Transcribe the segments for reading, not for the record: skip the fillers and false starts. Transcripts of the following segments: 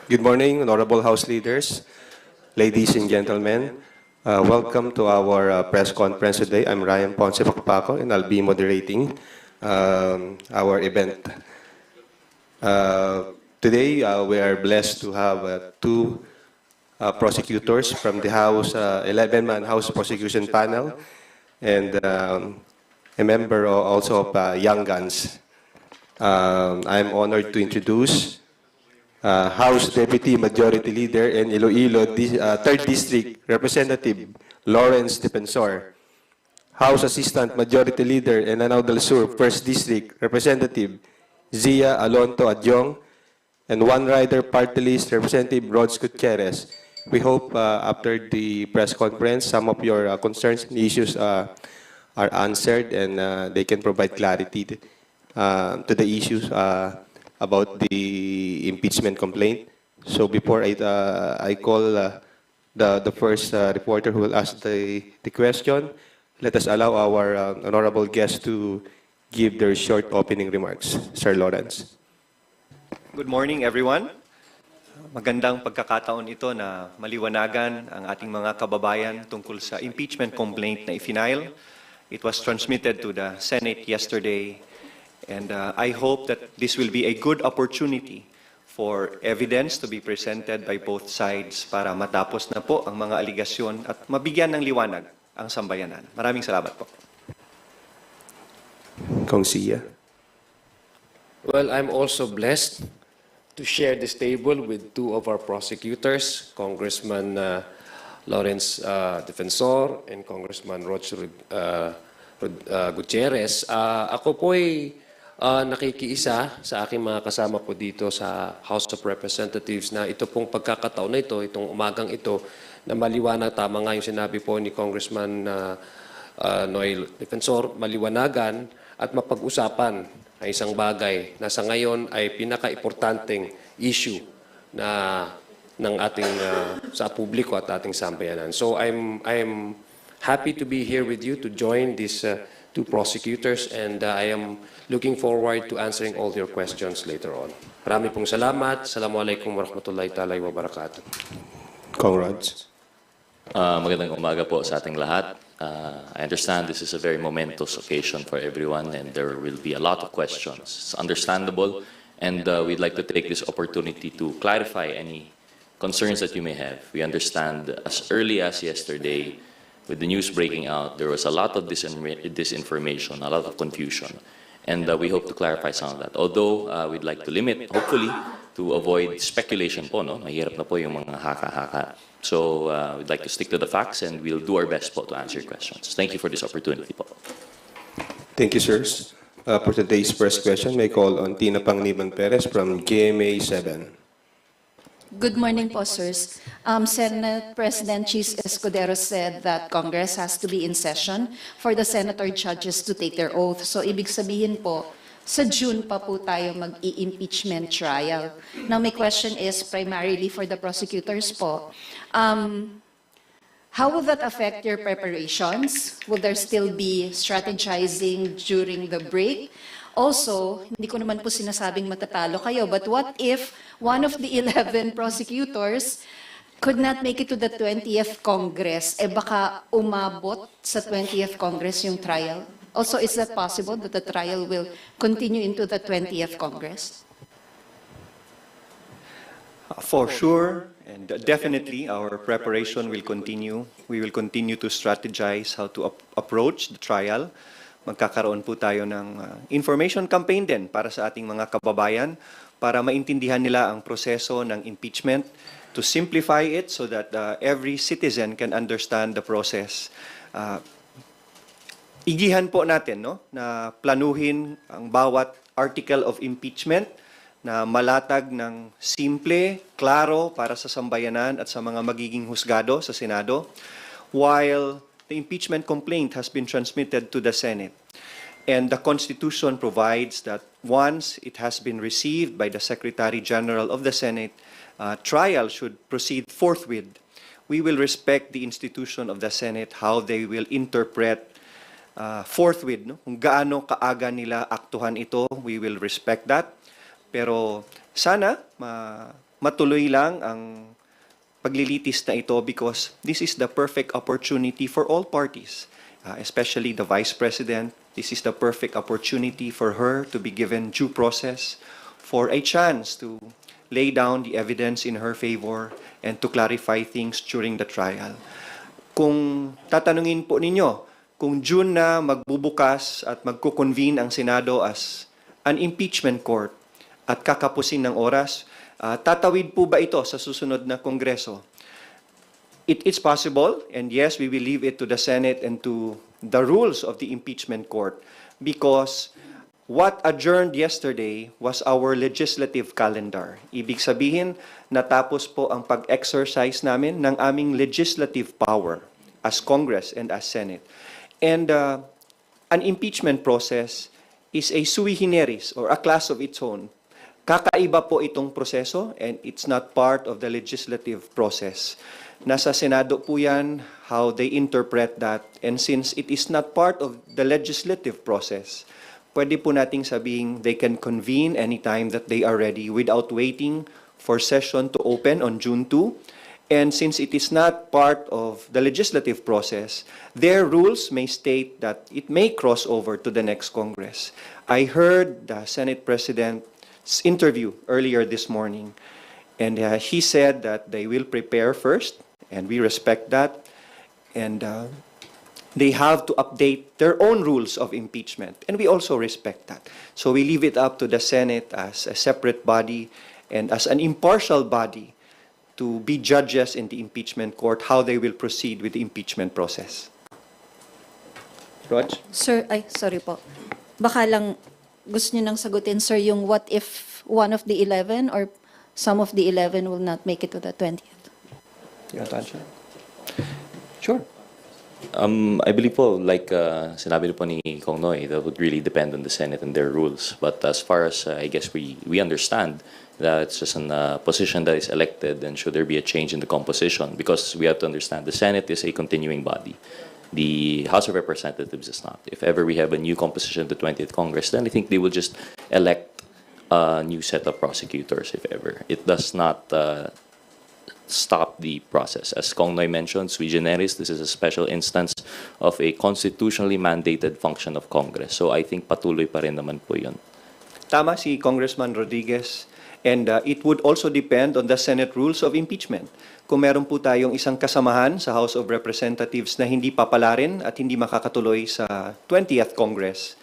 Good morning, honorable House leaders, ladies and gentlemen. Welcome to our press conference today. I'm Ryan Ponce Pacpaco, and I'll be moderating our event. Today, we are blessed to have two prosecutors from the House, 11-man House Prosecution Panel, and a member also of Young Guns. I'm honored to introduce House Deputy Majority Leader and Iloilo 3rd District Representative Lawrence Defensor, House Assistant Majority Leader and Lanao del Sur 1st District Representative Zia Alonto Adjong, and One Rider Party List Representative Rods Gutierrez. We hope after the press conference, some of your concerns and issues are answered and they can provide clarity to the issues about the impeachment complaint. So before I call the first reporter who will ask the question, let us allow our honorable guest to give their short opening remarks. Sir Lawrence. Good morning, everyone. Magandang pagkakataon ito na maliwanagan ang ating mga kababayan tungkol sa impeachment complaint na ifinail. It was transmitted to the Senate yesterday. And I hope that this will be a good opportunity for evidence to be presented by both sides para matapos na po ang mga aligasyon at mabigyan ng liwanag ang sambayanan. Maraming salamat po. Kong Sia. Well, I'm also blessed to share this table with two of our prosecutors, Congressman Lawrence Defensor and Congressman Rods Gutierrez. Ako po'y nakikiisa sa aking mga kasama po dito sa House of Representatives na ito pong pagkakataon na ito, itong umagang ito, na maliwanag, tama nga yung sinabi po ni Congressman Noel Defensor, maliwanagan at mapag-usapan ang isang bagay na sa ngayon ay pinaka-importanteng issue na ng ating sa publiko at ating sambayanan. So I'm happy to be here with you to join these two prosecutors, and I am looking forward to answering all your questions later on. Marami pong salamat. Assalamualaikum warahmatullahi ta'ala wabarakatuh. Congrats. Magandang umaga po sa ating lahat. I understand this is a very momentous occasion for everyone and there will be a lot of questions. It's understandable, and we'd like to take this opportunity to clarify any concerns that you may have. We understand as early as yesterday, with the news breaking out, there was a lot of disinformation, a lot of confusion, and we hope to clarify some of that. Although we'd like to limit, hopefully, to avoid speculation po, no? Mahirap na po yung mga haka-haka. So we'd like to stick to the facts, and we'll do our best po to answer your questions. Thank you for this opportunity po. Thank you, sirs. For today's first question, may call on Tina Panganiban Perez from GMA 7. Good morning po, sirs. Senate President Chis Escudero said that Congress has to be in session for the senator judges to take their oath. So, ibig sabihin po, sa June pa po tayo mag-i-impeachment trial. Now, my question is primarily for the prosecutors po. How will that affect your preparations? Will there still be strategizing during the break? Also, hindi ko naman po sinasabing matatalo kayo, but what if one of the 11 prosecutors could not make it to the 20th Congress? Baka umabot sa 20th Congress yung trial. Also, is that possible that the trial will continue into the 20th Congress? For sure, and definitely our preparation will continue. We will continue to strategize how to approach the trial. Magkakaroon po tayo ng information campaign din para sa ating mga kababayan para maintindihan nila ang proseso ng impeachment, to simplify it so that every citizen can understand the process. Igihan po natin, no, na planuhin ang bawat article of impeachment na malatag ng simple, klaro para sa sambayanan at sa mga magiging husgado sa Senado, while the impeachment complaint has been transmitted to the Senate. And the Constitution provides that once it has been received by the Secretary General of the Senate, trial should proceed forthwith. We will respect the institution of the Senate, how they will interpret forthwith, no? Kung gaano kaaga nila aktuhan ito, we will respect that. Pero sana matuloy lang ang paglilitis na ito because this is the perfect opportunity for all parties, especially the Vice President. This is the perfect opportunity for her to be given due process, for a chance to lay down the evidence in her favor and to clarify things during the trial. Kung tatanungin po ninyo, kung June na magbubukas at magko-convene ang Senado as an impeachment court at kakapusin ng oras, tatawid po ba ito sa susunod na Kongreso? It's possible, and yes, we will leave it to the Senate and to the rules of the impeachment court because what adjourned yesterday was our legislative calendar. Ibig sabihin, natapos po ang pag-exercise namin ng aming legislative power as Congress and as Senate. And an impeachment process is a sui generis or a class of its own. Kakaiba po itong proseso and it's not part of the legislative process. Nasa Senado po yan, how they interpret that. And since it is not part of the legislative process, pwede po nating sabihin they can convene anytime that they are ready without waiting for session to open on June 2. And since it is not part of the legislative process, their rules may state that it may cross over to the next Congress. I heard the Senate President's interview earlier this morning, and he said that they will prepare first, and we respect that, and they have to update their own rules of impeachment, and we also respect that. So we leave it up to the Senate as a separate body and as an impartial body to be judges in the impeachment court, how they will proceed with the impeachment process. Rog? Sir, ay, sorry po. Baka lang gusto niyo nang sagutin, sir, yung what if one of the 11 or some of the 11 will not make it to the 20th? You want to answer? Sure. I believe po, like sinabi po ni Kong Noy, that would really depend on the Senate and their rules. But as far as I guess we understand that it's just a position that is elected, and should there be a change in the composition, because we have to understand the Senate is a continuing body. The House of Representatives is not. If ever we have a new composition of the 20th Congress, then I think they will just elect a new set of prosecutors, if ever. It does not stop the process. As Kong Noy mentioned, sui generis, this is a special instance of a constitutionally mandated function of Congress. So I think patuloy pa rin naman po yun. Tama si Congressman Rodriguez. And it would also depend on the Senate rules of impeachment. Kung meron po tayong isang kasamahan sa House of Representatives na hindi papalarin at hindi makakatuloy sa 20th Congress,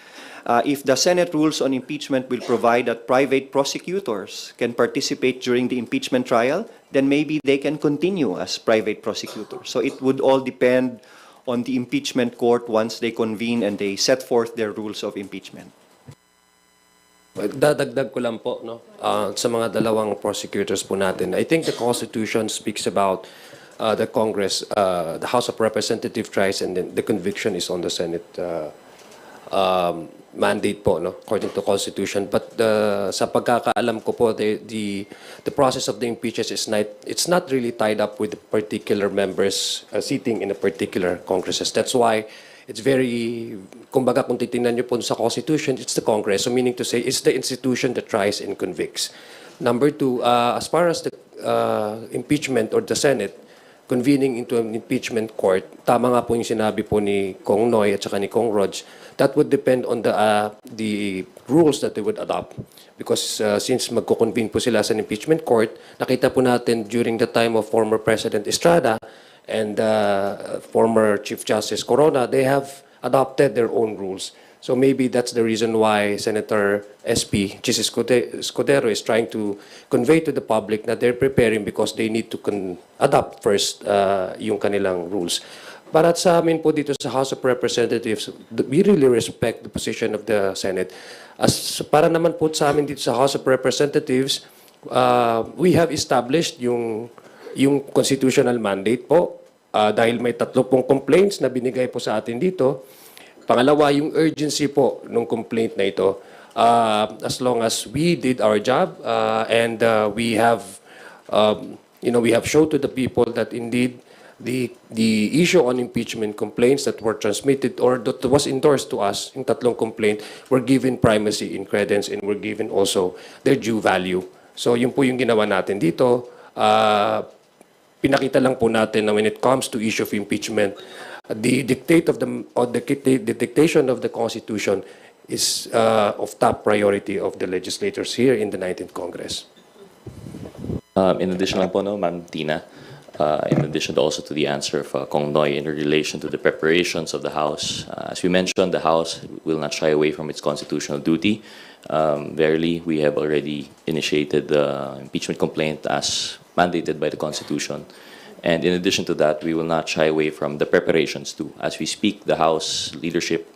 if the Senate rules on impeachment will provide that private prosecutors can participate during the impeachment trial, then maybe they can continue as private prosecutors. So it would all depend on the impeachment court once they convene and they set forth their rules of impeachment. Dadagdag ko lang po no sa mga dalawang prosecutors po natin. I think the Constitution speaks about the Congress, the House of Representative tries, and then the conviction is on the Senate mandate po, no, according to Constitution. But sa pagkakaalam ko po, the process of the impeachment is it's not really tied up with particular members sitting in a particular Congresses. That's why it's very, kumbaga kung titingnan niyo po sa Constitution, it's the Congress. So meaning to say, it's the institution that tries and convicts. Number two, as far as the impeachment or the Senate convening into an impeachment court, tama nga po yung sinabi po ni Kong Noy at saka ni Kong Rog, that would depend on the rules that they would adopt. Because since magko-convene po sila sa impeachment court, nakita po natin during the time of former President Estrada and former Chief Justice Corona, they have adopted their own rules. So maybe that's the reason why Senator SP, Chis Escudero, is trying to convey to the public that they're preparing because they need to adopt first yung kanilang rules. Para sa amin po dito sa House of Representatives, we really respect the position of the Senate. As para naman po sa amin dito sa House of Representatives, we have established yung constitutional mandate po dahil may 30 complaints na binigay po sa atin dito. Pangalawa, yung urgency po ng complaint na ito. As long as we did our job and we have shown to the people that indeed the issue on impeachment complaints that were transmitted or that was endorsed to us, yung 3 complaint, were given primacy in credence and were given also their due value. So yun po yung ginawa natin dito. Pinakita lang po natin na when it comes to issue of impeachment, the dictation of the Constitution is of top priority of the legislators here in the 19th Congress. In addition lang po, no, Ma'am Tina, in addition also to the answer of Kong Noy in relation to the preparations of the House, as we mentioned, the House will not shy away from its constitutional duty. Verily, we have already initiated the impeachment complaint as mandated by the Constitution. And in addition to that, we will not shy away from the preparations too. As we speak, the House leadership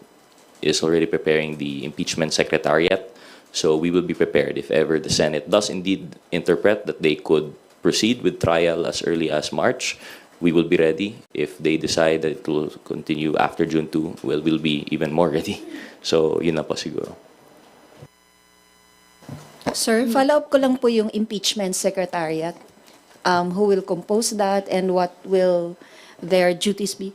is already preparing the impeachment secretariat. So we will be prepared if ever the Senate does indeed interpret that they could proceed with trial as early as March. We will be ready. If they decide that it will continue after June 2, well, we'll be even more ready. So yun na po siguro. Sir, follow-up ko lang po yung impeachment secretariat. Who will compose that and what will their duties be?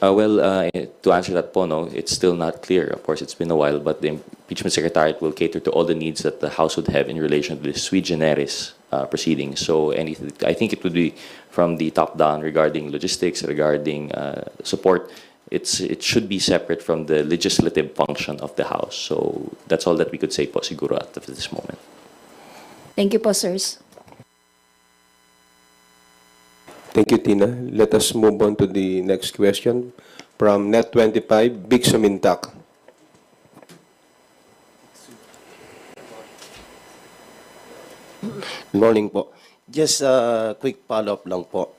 To answer that po, no, it's still not clear. Of course, it's been a while, but the impeachment secretariat will cater to all the needs that the House would have in relation to the sui generis proceedings. So I think it would be from the top down regarding logistics, regarding support. It should be separate from the legislative function of the House. So that's all that we could say po siguro at this moment. Thank you po, sirs. Thank you, Tina. Let us move on to the next question from Net25, Big Sumintak. Good morning po. Just a quick follow-up lang po.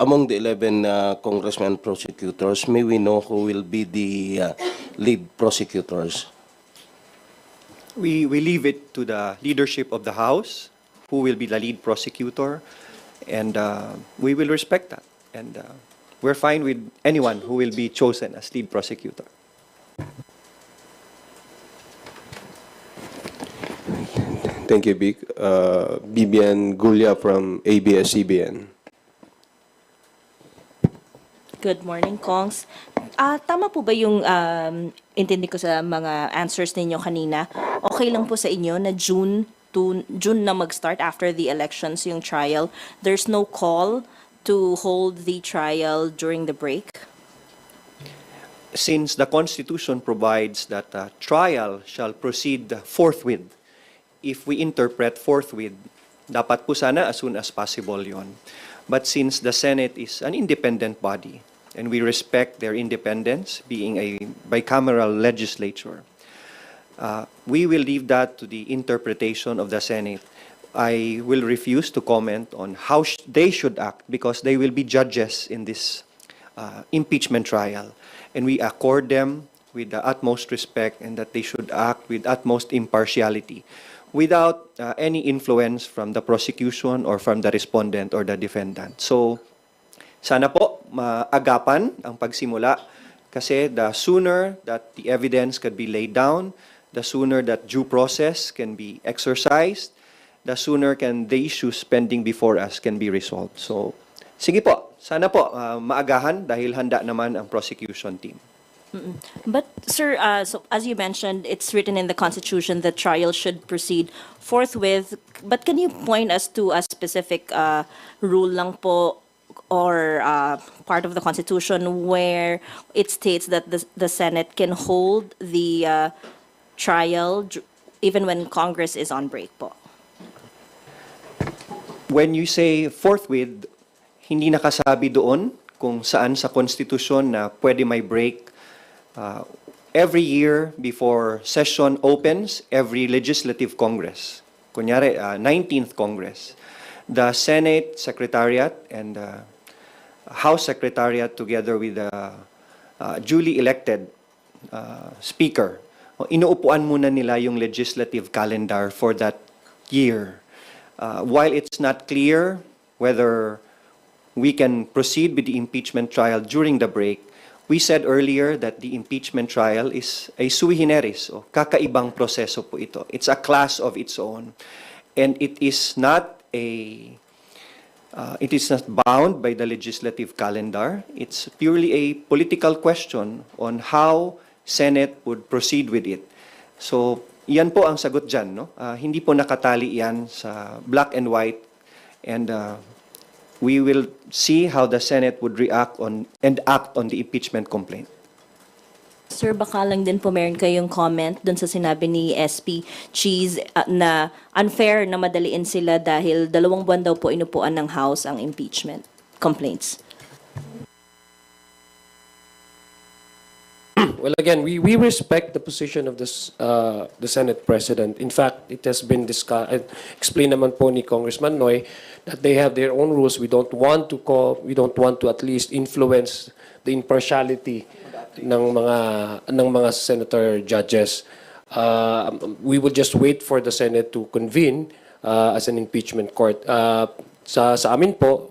Among the 11 congressmen prosecutors, may we know who will be the lead prosecutors? We leave it to the leadership of the House, who will be the lead prosecutor, and we will respect that. And we're fine with anyone who will be chosen as lead prosecutor. Thank you, Vic. Bibian Gulya from ABS-CBN. Good morning, Kongs. Tama po ba yung intindi ko sa mga answers ninyo kanina? Okay lang po sa inyo na June na mag-start after the elections yung trial. There's no call to hold the trial during the break? Since the Constitution provides that trial shall proceed forthwith, if we interpret forthwith, dapat po sana as soon as possible yon. But since the Senate is an independent body, and we respect their independence, being a bicameral legislature, we will leave that to the interpretation of the Senate. I will refuse to comment on how they should act because they will be judges in this impeachment trial. And we accord them with the utmost respect and that they should act with utmost impartiality without any influence from the prosecution or from the respondent or the defendant. So, sana po maagapan ang pagsimula kasi the sooner that the evidence can be laid down, the sooner that due process can be exercised, the sooner can the issues pending before us can be resolved. So, sige po, sana po maagahan dahil handa naman ang prosecution team. But, sir, so as you mentioned, it's written in the Constitution that trial should proceed forthwith. But can you point us to a specific rule lang po or part of the Constitution where it states that the Senate can hold the trial even when Congress is on break po? When you say forthwith, hindi nakasabi doon kung saan sa konstitusyon na pwede may break. Every year before session opens, every legislative congress, kunyari 19th Congress, the Senate Secretariat and the House Secretariat together with the duly elected Speaker, inuupuan muna nila yung legislative calendar for that year. While it's not clear whether we can proceed with the impeachment trial during the break, we said earlier that the impeachment trial is a sui generis, o kakaibang proseso po ito. It's a class of its own. And it is not bound by the legislative calendar. It's purely a political question on how Senate would proceed with it. So, yan po ang sagot dyan. No? Hindi po nakatali yan sa black and white. And we will see how the Senate would react on and act on the impeachment complaint. Sir, baka lang din po meron kayong comment dun sa sinabi ni SP Cheese na unfair na madaliin sila dahil 2 buwan daw po inupuan ng House ang impeachment complaints. Well, again, we respect the position of the Senate President. In fact, it has been explained naman po ni Congressman Noy that they have their own rules. We don't want to at least influence the impartiality ng mga senator judges. We will just wait for the Senate to convene as an impeachment court. Sa amin po,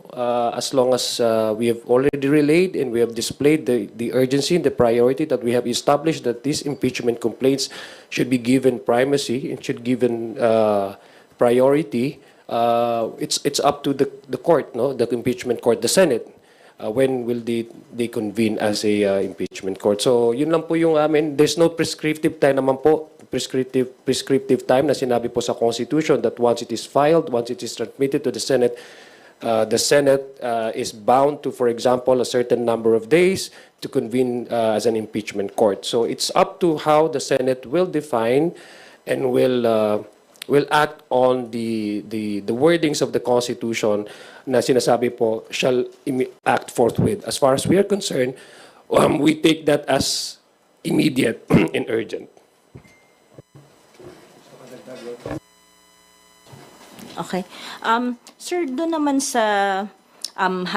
as long as we have already relayed and we have displayed the urgency and the priority that we have established that these impeachment complaints should be given primacy and should given priority, it's up to the court, no, the impeachment court, the Senate. When will they convene as a impeachment court? So yun lang po yung amin. There's no prescriptive time naman po, prescriptive time na sinabi po sa Constitution that once it is filed, once it is transmitted to the Senate is bound to, for example, a certain number of days to convene as an impeachment court. So it's up to how the Senate will define and will act on the wordings of the Constitution na sinasabi po shall act forthwith. As far as we are concerned, we take that as immediate and urgent. Okay. Sir, doon naman sa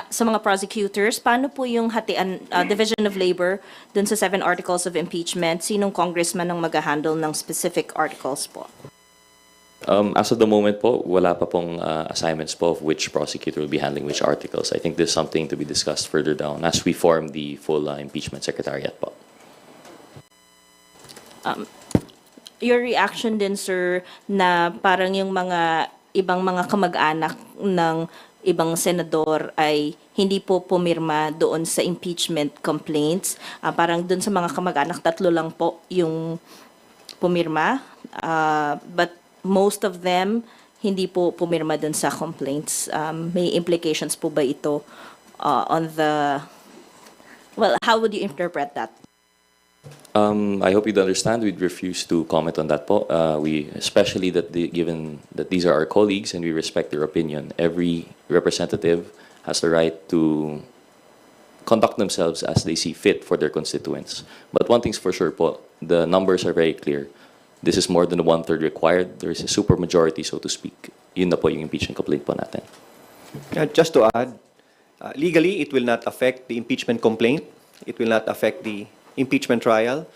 mga prosecutors, paano po yung hatian, Division of Labor doon sa 7 articles of impeachment? Sinong congressman ang mag-handle ng specific articles po? As of the moment po, wala pa pong assignments po of which prosecutor will be handling which articles. I think there's something to be discussed further down as we form the full impeachment secretariat po. Your reaction din, sir, na parang yung mga ibang mga kamag-anak ng ibang senador ay hindi po pumirma doon sa impeachment complaints. Parang doon sa mga kamag-anak, 3 lang po yung pumirma. But most of them hindi po pumirma doon sa complaints. May implications po ba ito on the... Well, how would you interpret that? I hope you'd understand we'd refuse to comment on that po. Especially given that these are our colleagues and we respect their opinion, every representative has the right to conduct themselves as they see fit for their constituents. But one thing's for sure po, the numbers are very clear. This is more than 1/3 required. There is a supermajority, so to speak. Yun na po yung impeachment complaint po natin. Just to add, legally, it will not affect the impeachment complaint. It will not affect the impeachment trial.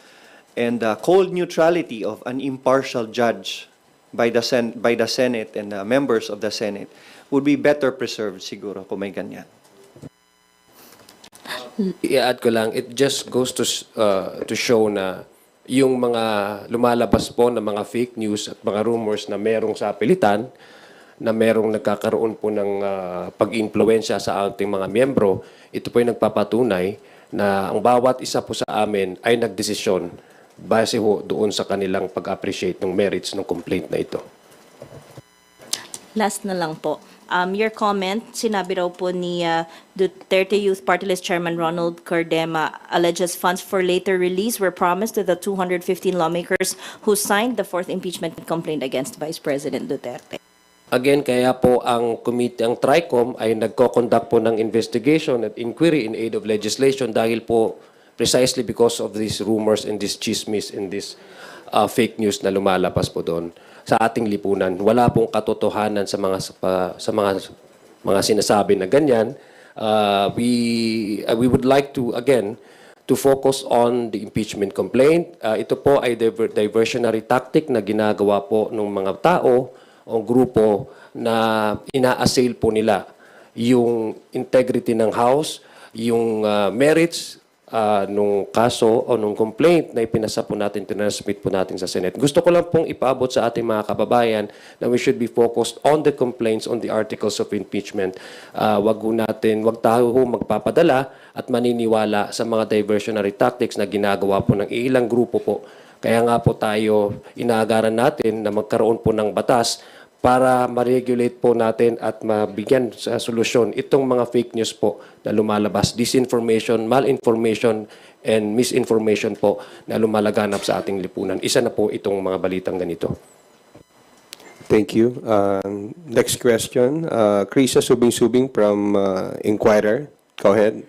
And the cold neutrality of an impartial judge by the Senate and the members of the Senate would be better preserved siguro kung may ganyan. I-add ko lang, it just goes to show na yung mga lumalabas po na mga fake news at mga rumors na merong sa pilitan, na merong nagkakaroon po ng pag-influensya sa ating mga miyembro, ito po yung nagpapatunay na ang bawat isa po sa amin ay nagdesisyon base ho doon sa kanilang pag-appreciate ng merits ng complaint na ito. Last na lang po. Your comment, sinabi raw po ni Duterte Youth Party List Chairman Ronald Cardema alleges funds for later release were promised to the 215 lawmakers who signed the 4th impeachment complaint against Vice President Duterte. Again, kaya po ang committee, ang TRICOM ay nagko-conduct po ng investigation at inquiry in aid of legislation dahil po precisely because of these rumors and this chismis and this fake news na lumalabas po doon sa ating lipunan. Wala pong katotohanan sa mga sinasabi na ganyan. We would like to again to focus on the impeachment complaint. Ito po ay diversionary tactic na ginagawa po ng mga tao o grupo na ina-assail po nila yung integrity ng House, yung merits nung kaso o nung complaint na ipinasa po natin, tinransmit po natin sa Senate. Gusto ko lang pong ipaabot sa ating mga kababayan na we should be focused on the complaints, on the articles of impeachment. Wag tayo magpapadala at maniniwala sa mga diversionary tactics na ginagawa po ng ilang grupo po Kaya nga po tayo inaagaran natin na magkaroon po ng batas para ma-regulate po natin at mabigyan sa solusyon itong mga fake news po na lumalabas, disinformation, malinformation, and misinformation po na lumalaganap sa ating lipunan. Isa na po itong mga balitang ganito. Thank you. Next question, Krisa Subing-Subing from Inquirer. Go ahead.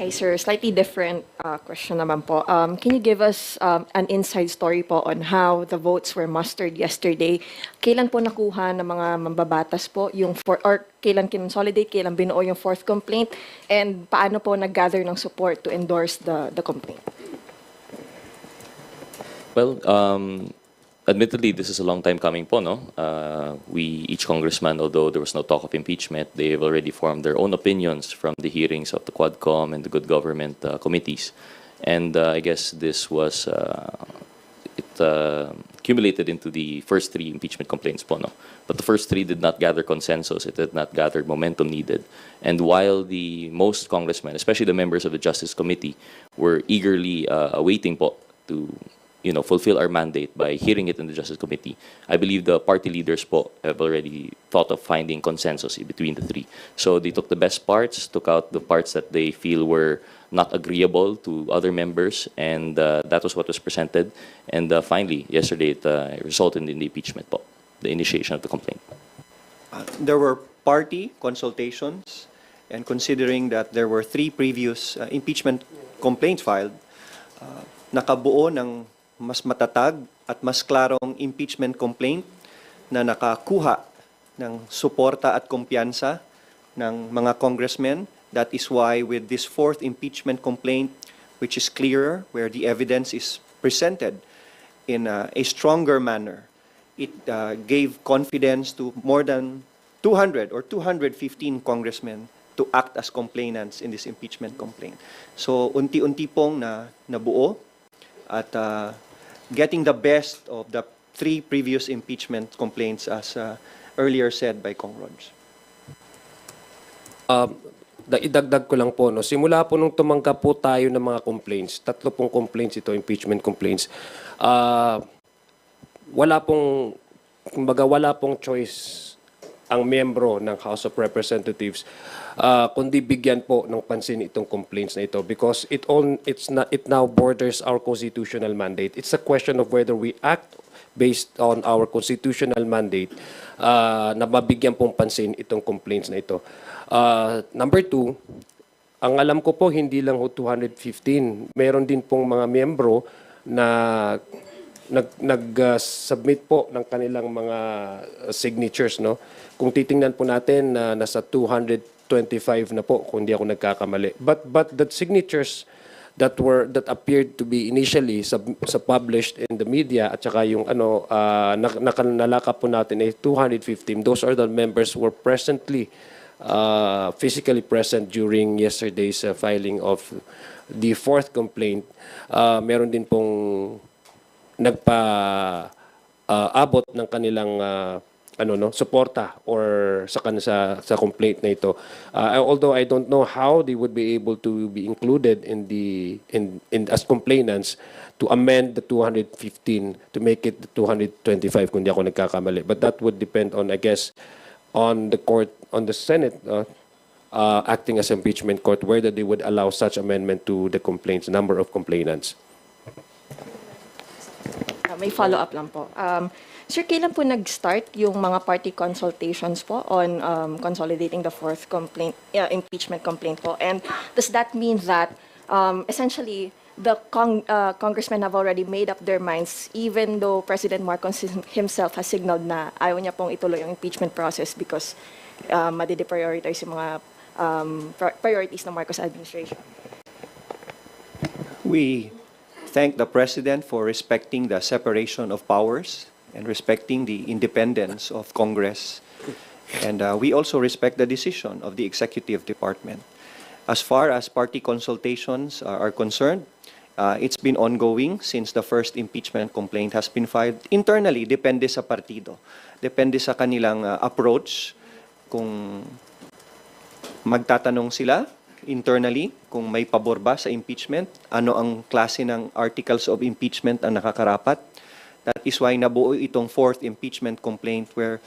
Hi sir, slightly different question naman po. Can you give us an inside story po on how the votes were mustered yesterday? Kailan po nakuha ng mga mambabatas po yung or kailan kinonsolidate, kailan binuo yung fourth complaint, and paano po nag-gather ng support to endorse the complaint? Well, admittedly, this is a long time coming po, no? Each congressman, although there was no talk of impeachment, they have already formed their own opinions from the hearings of the Quadcom and the Good Government committees. And I guess this was, accumulated into the first three impeachment complaints po, no? But the first three did not gather consensus, it did not gather momentum needed. And while the most congressmen, especially the members of the Justice Committee, were eagerly awaiting po to fulfill our mandate by hearing it in the Justice Committee, I believe the party leaders po have already thought of finding consensus between the three. So they took the best parts, took out the parts that they feel were not agreeable to other members, and that was what was presented. And finally, yesterday, it resulted in the impeachment po, the initiation of the complaint. There were party consultations, and considering that there were three previous impeachment complaints filed, nakabuo ng mas matatag at mas klarong impeachment complaint na nakakuha ng suporta at kumpiyansa ng mga congressmen. That is why with this fourth impeachment complaint, which is clearer, where the evidence is presented in a stronger manner, it gave confidence to more than 200 or 215 congressmen to act as complainants in this impeachment complaint. So unti-unti pong nabuo at getting the best of the three previous impeachment complaints, as earlier said by Kong Rog. Idagdag ko lang po, no? Simula po nung tumanggap po tayo ng mga complaints, 3 pong complaints ito, impeachment complaints, wala pong choice ang miyembro ng House of Representatives kundi bigyan po ng pansin itong complaints na ito, because it now borders our constitutional mandate. It's a question of whether we act based on our constitutional mandate na mabigyan pong pansin itong complaints na ito. Number 2, ang alam ko po hindi lang 215, meron din pong mga miyembro na nag-submit po ng kanilang mga signatures, no? Kung titingnan po natin na nasa 225 na po kung hindi ako nagkakamali. But the signatures that appeared to be initially published in the media at saka yung nakalakap po natin ay 215. Those are the members who were physically present during yesterday's filing of the fourth complaint. Meron din pong abot ng kanilang suporta or sa complaint na ito. Although I don't know how they would be able to be included in as complainants to amend the 215 to make it the 225 kung di ako nagkakamali. But that would depend on, I guess, on the court, on the Senate acting as impeachment court, whether they would allow such amendment to the complaints, number of complainants. May follow-up lang po. Sir, kailan po nag-start yung mga party consultations po on consolidating the fourth complaint, impeachment complaint po? And does that mean that essentially the congressmen have already made up their minds, even though President Marcos himself has signaled na ayaw niya pong ituloy yung impeachment process because madideprioritize yung mga priorities ng Marcos administration? We thank the President for respecting the separation of powers and respecting the independence of Congress. And we also respect the decision of the Executive Department. As far as party consultations are concerned, it's been ongoing since the first impeachment complaint has been filed. Internally, depende sa partido. Depende sa kanilang approach kung magtatanong sila internally kung may pabor ba sa impeachment, ano ang klase ng articles of impeachment ang nakakarapat. That is why nabuo itong fourth impeachment complaint where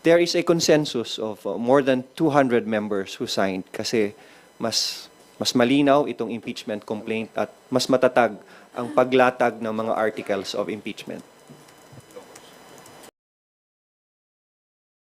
there is a consensus of more than 200 members who signed kasi mas malinaw itong impeachment complaint at mas matatag ang paglatag ng mga articles of impeachment.